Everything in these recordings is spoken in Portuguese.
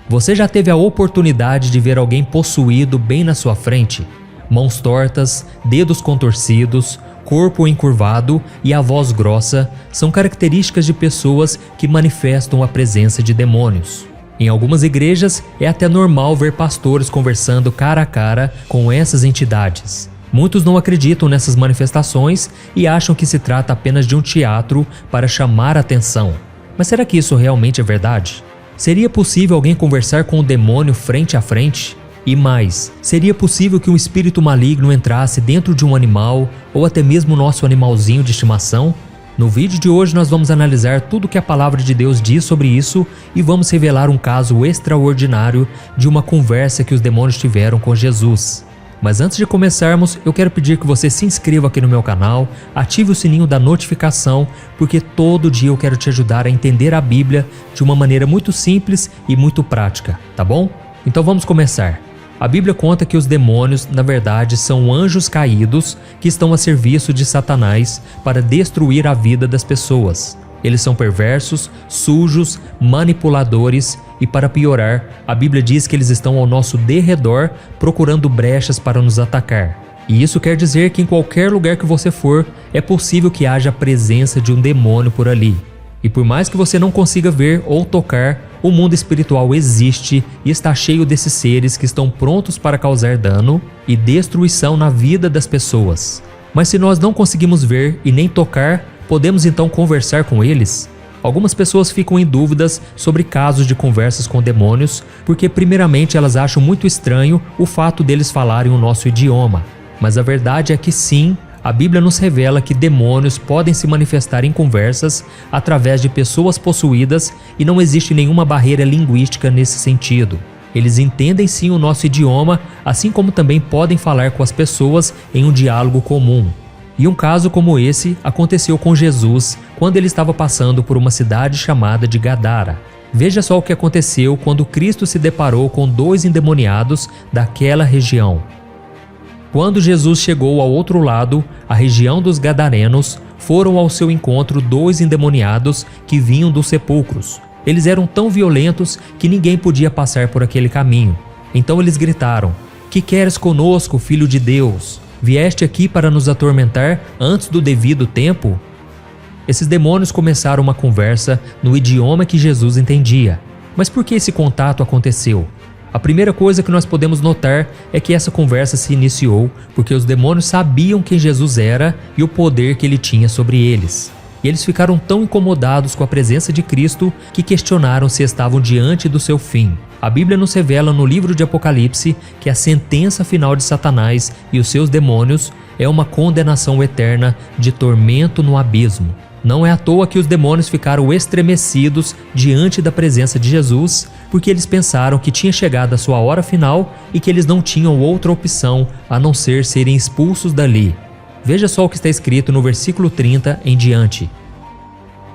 Você já teve a oportunidade de ver alguém possuído bem na sua frente? Mãos tortas, dedos contorcidos, corpo encurvado e a voz grossa são características de pessoas que manifestam a presença de demônios. Em algumas igrejas, é até normal ver pastores conversando cara a cara com essas entidades. Muitos não acreditam nessas manifestações e acham que se trata apenas de um teatro para chamar a atenção. Mas será que isso realmente é verdade? Seria possível alguém conversar com o demônio frente a frente? E mais, seria possível que um espírito maligno entrasse dentro de um animal ou até mesmo nosso animalzinho de estimação? No vídeo de hoje nós vamos analisar tudo o que a palavra de Deus diz sobre isso e vamos revelar um caso extraordinário de uma conversa que os demônios tiveram com Jesus. Mas antes de começarmos, eu quero pedir que você se inscreva aqui no meu canal, ative o sininho da notificação, porque todo dia eu quero te ajudar a entender a Bíblia de uma maneira muito simples e muito prática, tá bom? Então vamos começar. A Bíblia conta que os demônios, na verdade, são anjos caídos que estão a serviço de Satanás para destruir a vida das pessoas. Eles são perversos, sujos, manipuladores e, para piorar, a Bíblia diz que eles estão ao nosso derredor procurando brechas para nos atacar. E isso quer dizer que em qualquer lugar que você for, é possível que haja a presença de um demônio por ali. E por mais que você não consiga ver ou tocar, o mundo espiritual existe e está cheio desses seres que estão prontos para causar dano e destruição na vida das pessoas. Mas se nós não conseguimos ver e nem tocar, podemos então conversar com eles? Algumas pessoas ficam em dúvidas sobre casos de conversas com demônios, porque primeiramente elas acham muito estranho o fato deles falarem o nosso idioma. Mas a verdade é que sim, a Bíblia nos revela que demônios podem se manifestar em conversas através de pessoas possuídas e não existe nenhuma barreira linguística nesse sentido. Eles entendem sim o nosso idioma, assim como também podem falar com as pessoas em um diálogo comum. E um caso como esse aconteceu com Jesus quando ele estava passando por uma cidade chamada de Gadara. Veja só o que aconteceu quando Cristo se deparou com 2 endemoniados daquela região. Quando Jesus chegou ao outro lado, a região dos Gadarenos, foram ao seu encontro 2 endemoniados que vinham dos sepulcros. Eles eram tão violentos que ninguém podia passar por aquele caminho. Então eles gritaram: "Que queres conosco, Filho de Deus? Vieste aqui para nos atormentar antes do devido tempo?" Esses demônios começaram uma conversa no idioma que Jesus entendia. Mas por que esse contato aconteceu? A primeira coisa que nós podemos notar é que essa conversa se iniciou porque os demônios sabiam quem Jesus era e o poder que ele tinha sobre eles. E eles ficaram tão incomodados com a presença de Cristo que questionaram se estavam diante do seu fim. A Bíblia nos revela no livro de Apocalipse que a sentença final de Satanás e os seus demônios é uma condenação eterna de tormento no abismo. Não é à toa que os demônios ficaram estremecidos diante da presença de Jesus, porque eles pensaram que tinha chegado a sua hora final e que eles não tinham outra opção a não ser serem expulsos dali. Veja só o que está escrito no versículo 30 em diante.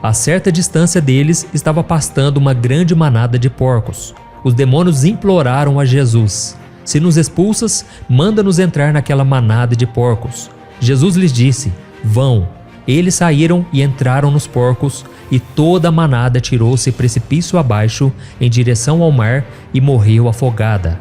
A certa distância deles estava pastando uma grande manada de porcos. Os demônios imploraram a Jesus: "Se nos expulsas, manda-nos entrar naquela manada de porcos." Jesus lhes disse: "Vão." Eles saíram e entraram nos porcos, e toda a manada tirou-se precipício abaixo em direção ao mar e morreu afogada.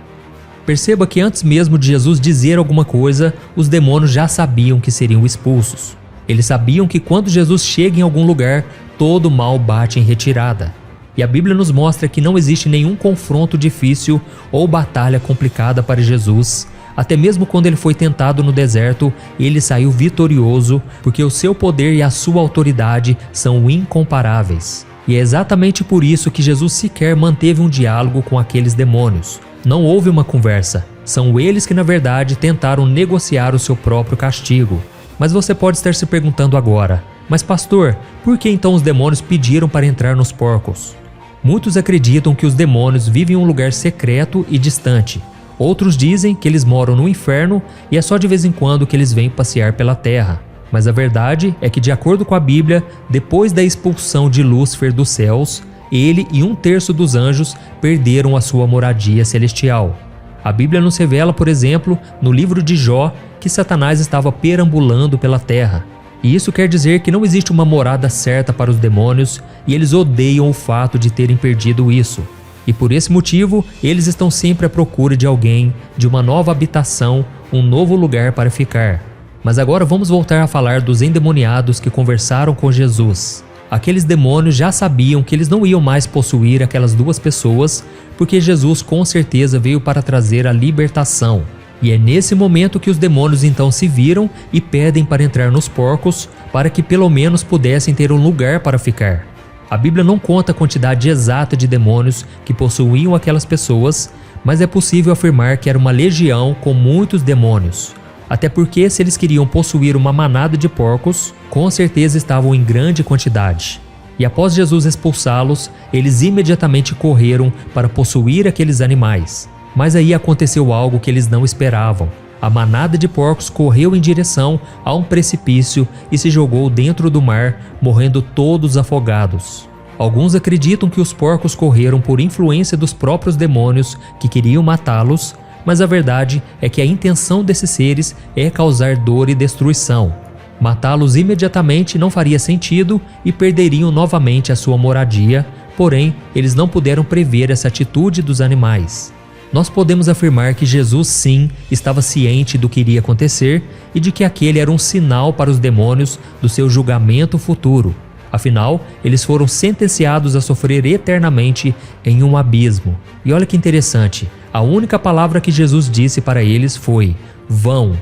Perceba que antes mesmo de Jesus dizer alguma coisa, os demônios já sabiam que seriam expulsos. Eles sabiam que quando Jesus chega em algum lugar, todo mal bate em retirada. E a Bíblia nos mostra que não existe nenhum confronto difícil ou batalha complicada para Jesus. Até mesmo quando ele foi tentado no deserto, ele saiu vitorioso, porque o seu poder e a sua autoridade são incomparáveis. E é exatamente por isso que Jesus sequer manteve um diálogo com aqueles demônios. Não houve uma conversa. São eles que, na verdade, tentaram negociar o seu próprio castigo. Mas você pode estar se perguntando agora: "Mas pastor, por que então os demônios pediram para entrar nos porcos?" Muitos acreditam que os demônios vivem em um lugar secreto e distante. Outros dizem que eles moram no inferno e é só de vez em quando que eles vêm passear pela terra. Mas a verdade é que, de acordo com a Bíblia, depois da expulsão de Lúcifer dos céus, ele e 1/3 dos anjos perderam a sua moradia celestial. A Bíblia nos revela, por exemplo, no livro de Jó, que Satanás estava perambulando pela terra. E isso quer dizer que não existe uma morada certa para os demônios e eles odeiam o fato de terem perdido isso. E por esse motivo, eles estão sempre à procura de alguém, de uma nova habitação, um novo lugar para ficar. Mas agora vamos voltar a falar dos endemoniados que conversaram com Jesus. Aqueles demônios já sabiam que eles não iam mais possuir aquelas duas pessoas, porque Jesus com certeza veio para trazer a libertação. E é nesse momento que os demônios então se viram e pedem para entrar nos porcos, para que pelo menos pudessem ter um lugar para ficar. A Bíblia não conta a quantidade exata de demônios que possuíam aquelas pessoas, mas é possível afirmar que era uma legião com muitos demônios. Até porque se eles queriam possuir uma manada de porcos, com certeza estavam em grande quantidade. E após Jesus expulsá-los, eles imediatamente correram para possuir aqueles animais. Mas aí aconteceu algo que eles não esperavam. A manada de porcos correu em direção a um precipício e se jogou dentro do mar, morrendo todos afogados. Alguns acreditam que os porcos correram por influência dos próprios demônios que queriam matá-los, mas a verdade é que a intenção desses seres é causar dor e destruição. Matá-los imediatamente não faria sentido e perderiam novamente a sua moradia, porém, eles não puderam prever essa atitude dos animais. Nós podemos afirmar que Jesus sim estava ciente do que iria acontecer e de que aquele era um sinal para os demônios do seu julgamento futuro. Afinal, eles foram sentenciados a sofrer eternamente em um abismo. E olha que interessante, a única palavra que Jesus disse para eles foi: vão.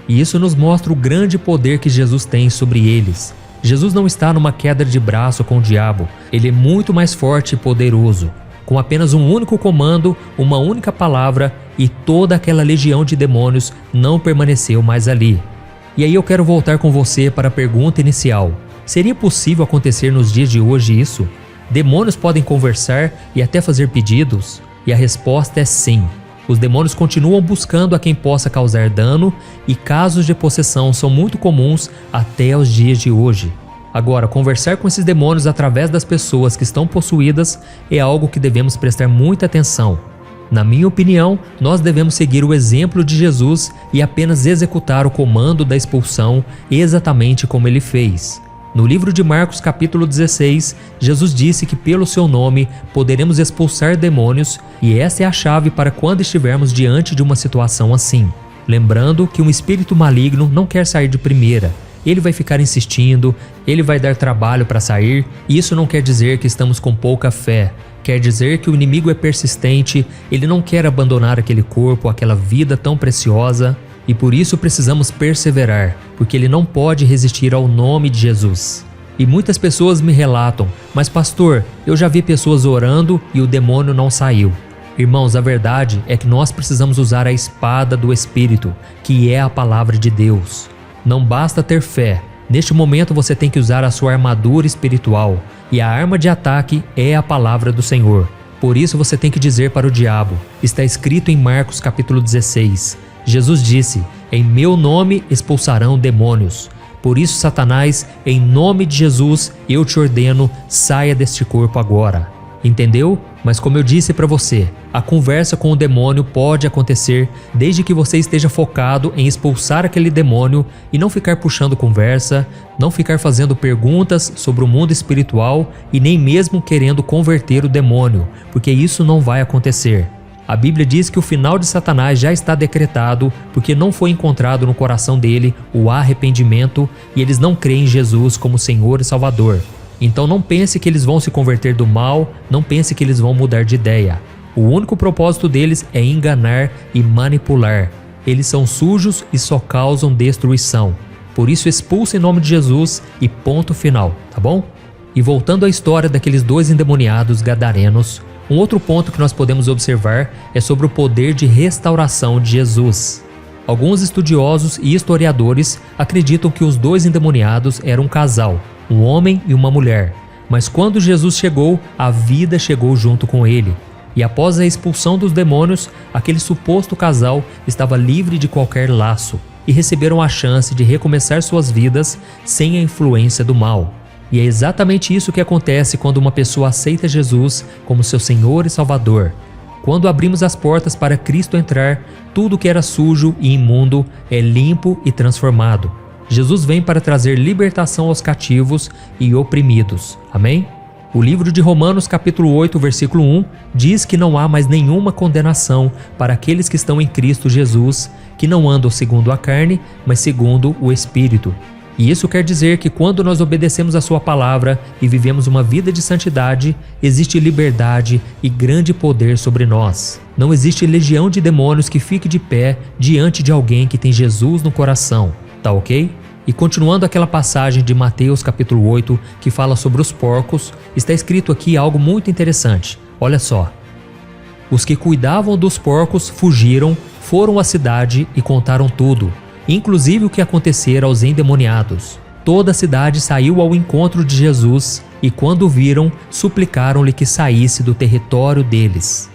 E isso nos mostra o grande poder que Jesus tem sobre eles. Jesus não está numa queda de braço com o diabo, ele é muito mais forte e poderoso. Com apenas um único comando, uma única palavra, e toda aquela legião de demônios não permaneceu mais ali. E aí eu quero voltar com você para a pergunta inicial. Seria possível acontecer nos dias de hoje isso? Demônios podem conversar e até fazer pedidos? E a resposta é sim. Os demônios continuam buscando a quem possa causar dano e casos de possessão são muito comuns até os dias de hoje. Agora, conversar com esses demônios através das pessoas que estão possuídas é algo que devemos prestar muita atenção. Na minha opinião, nós devemos seguir o exemplo de Jesus e apenas executar o comando da expulsão exatamente como ele fez. No livro de Marcos capítulo 16, Jesus disse que pelo seu nome poderemos expulsar demônios e essa é a chave para quando estivermos diante de uma situação assim. Lembrando que um espírito maligno não quer sair de primeira. Ele vai ficar insistindo, ele vai dar trabalho para sair, e isso não quer dizer que estamos com pouca fé. Quer dizer que o inimigo é persistente, ele não quer abandonar aquele corpo, aquela vida tão preciosa, e por isso precisamos perseverar, porque ele não pode resistir ao nome de Jesus. E muitas pessoas me relatam, mas pastor, eu já vi pessoas orando e o demônio não saiu. Irmãos, a verdade é que nós precisamos usar a espada do Espírito, que é a palavra de Deus. Não basta ter fé. Neste momento você tem que usar a sua armadura espiritual. E a arma de ataque é a palavra do Senhor. Por isso você tem que dizer para o diabo. Está escrito em Marcos capítulo 16. Jesus disse: em meu nome expulsarão demônios. Por isso, Satanás, em nome de Jesus, eu te ordeno, saia deste corpo agora. Entendeu? Mas como eu disse para você, a conversa com o demônio pode acontecer desde que você esteja focado em expulsar aquele demônio e não ficar puxando conversa, não ficar fazendo perguntas sobre o mundo espiritual e nem mesmo querendo converter o demônio, porque isso não vai acontecer. A Bíblia diz que o final de Satanás já está decretado porque não foi encontrado no coração dele o arrependimento e eles não creem em Jesus como Senhor e Salvador. Então não pense que eles vão se converter do mal, não pense que eles vão mudar de ideia. O único propósito deles é enganar e manipular. Eles são sujos e só causam destruição. Por isso expulsa em nome de Jesus e ponto final, tá bom? E voltando à história daqueles dois endemoniados gadarenos, um outro ponto que nós podemos observar é sobre o poder de restauração de Jesus. Alguns estudiosos e historiadores acreditam que os dois endemoniados eram um casal, um homem e uma mulher. Mas quando Jesus chegou, a vida chegou junto com ele. E após a expulsão dos demônios, aquele suposto casal estava livre de qualquer laço e receberam a chance de recomeçar suas vidas sem a influência do mal. E é exatamente isso que acontece quando uma pessoa aceita Jesus como seu Senhor e Salvador. Quando abrimos as portas para Cristo entrar, tudo que era sujo e imundo é limpo e transformado. Jesus vem para trazer libertação aos cativos e oprimidos. Amém? O livro de Romanos capítulo 8, versículo 1, diz que não há mais nenhuma condenação para aqueles que estão em Cristo Jesus, que não andam segundo a carne, mas segundo o Espírito. E isso quer dizer que quando nós obedecemos a sua palavra e vivemos uma vida de santidade, existe liberdade e grande poder sobre nós. Não existe legião de demônios que fique de pé diante de alguém que tem Jesus no coração, tá ok? E continuando aquela passagem de Mateus capítulo 8, que fala sobre os porcos, está escrito aqui algo muito interessante. Olha só. Os que cuidavam dos porcos fugiram, foram à cidade e contaram tudo, inclusive o que acontecera aos endemoniados. Toda a cidade saiu ao encontro de Jesus e, quando o viram, suplicaram-lhe que saísse do território deles.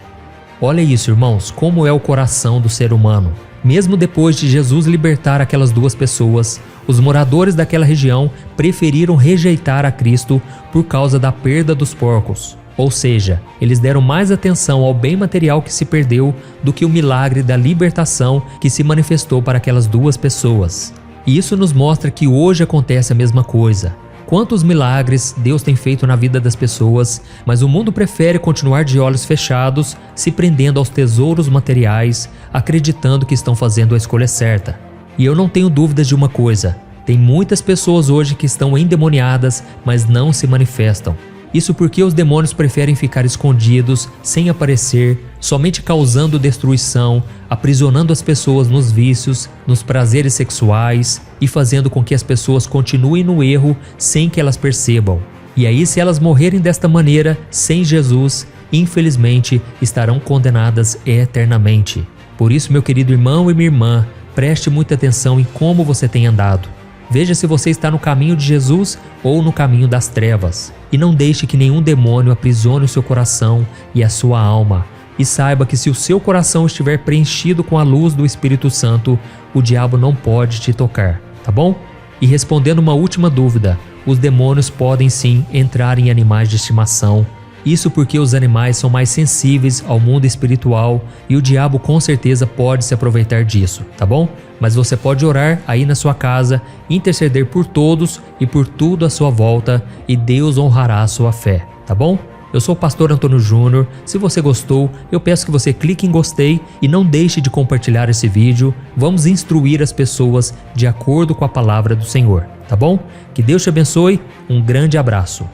Olha isso, irmãos, como é o coração do ser humano. Mesmo depois de Jesus libertar aquelas duas pessoas, os moradores daquela região preferiram rejeitar a Cristo por causa da perda dos porcos. Ou seja, eles deram mais atenção ao bem material que se perdeu do que o milagre da libertação que se manifestou para aquelas duas pessoas. E isso nos mostra que hoje acontece a mesma coisa. Quantos milagres Deus tem feito na vida das pessoas, mas o mundo prefere continuar de olhos fechados, se prendendo aos tesouros materiais, acreditando que estão fazendo a escolha certa. E eu não tenho dúvidas de uma coisa: tem muitas pessoas hoje que estão endemoniadas, mas não se manifestam. Isso porque os demônios preferem ficar escondidos, sem aparecer, somente causando destruição, aprisionando as pessoas nos vícios, nos prazeres sexuais e fazendo com que as pessoas continuem no erro sem que elas percebam. E aí, se elas morrerem desta maneira, sem Jesus, infelizmente estarão condenadas eternamente. Por isso, meu querido irmão e minha irmã, preste muita atenção em como você tem andado. Veja se você está no caminho de Jesus ou no caminho das trevas. E não deixe que nenhum demônio aprisione o seu coração e a sua alma. E saiba que se o seu coração estiver preenchido com a luz do Espírito Santo, o diabo não pode te tocar, tá bom? E respondendo uma última dúvida, os demônios podem sim entrar em animais de estimação. Isso porque os animais são mais sensíveis ao mundo espiritual e o diabo com certeza pode se aproveitar disso, tá bom? Mas você pode orar aí na sua casa, interceder por todos e por tudo à sua volta e Deus honrará a sua fé, tá bom? Eu sou o pastor Antônio Júnior. Se você gostou, eu peço que você clique em gostei e não deixe de compartilhar esse vídeo. Vamos instruir as pessoas de acordo com a palavra do Senhor, tá bom? Que Deus te abençoe, um grande abraço.